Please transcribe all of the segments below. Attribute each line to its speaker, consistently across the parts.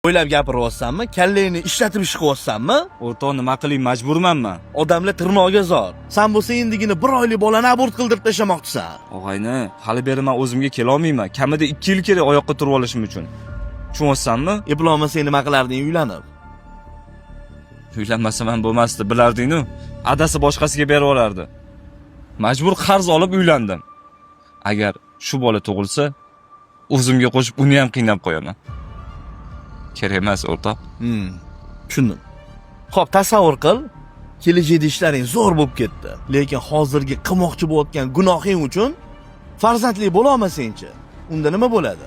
Speaker 1: O'ylab gapiryapsanmi? Kallangni ishlatib ish qilyapsanmi?
Speaker 2: O'rtoq, nima qiling, majburmanmi?
Speaker 1: Odamlar tirnog'iga zor. Sen bo'lsa endigina 1 oylik bolani abort qildirib tashamoqchisan.
Speaker 2: Og'ayni, hali beri men o'zimga kela olmayman. Kamida 2 yil kerak oyoqqa turib olishim uchun. Tushunyapsanmi?
Speaker 1: Eplolma sen nima qilarding uylanib?
Speaker 2: Uylanmasam ham bo'lmasdi, bilarding-ku. Adasi boshqasiga berib yuborardi. Majbur qarz olib uylandim. Agar shu bola tug'ilsa, o'zimga qo'shib uni ham qiynab qo'yaman. Kerak emas, o'rtoq.
Speaker 1: Tushundim. Xo'p, tasavvur qil, kelajakda ishlaring zo'r bo'lib ketdi. Lekin hozirgi qilmoqchi bo'layotgan gunohing uchun farzandli bo'la olmasang-chi, unda nima bo'ladi?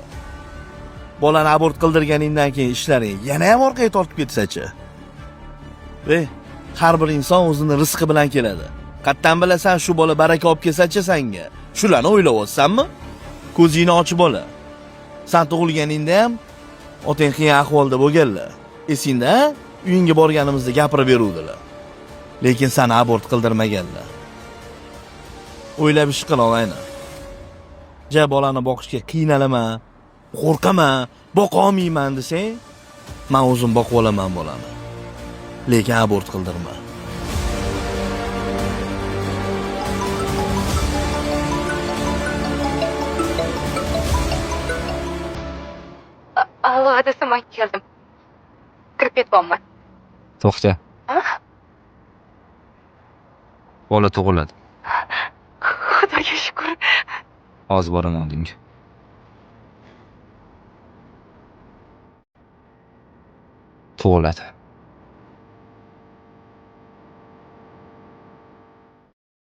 Speaker 1: Bolani abort qildirganingdan keyin ishlaring yana ham orqaga tortib ketsa-chi? Har bir inson o'zini rizqi bilan keladi. Qattan bilasan shu bola baraka olib kelsa-chi senga? Shularni o'ylayapsanmi? Ko'zingni ochib ola. Sen tug'ilganingda ham otang qiyin ahvolda bo'lganlar. Esingda, uyingga borganimizda gapirib beruvdilar. Lekin seni abort qildirmaganlar. O'ylab ish qil, og'ayni. Bolani boqishga qiynalaman, qo'rqaman, boqa olmayman desang, men o'zim boqib olaman bolani. Lekin abort qildirma.
Speaker 3: Allo, adasi, men keldim. Kirib ketyapman.
Speaker 2: To'xta. Bola tug'iladi.
Speaker 3: Xudoga shukr.
Speaker 2: Hozir boraman oldinga. Tug'iladi.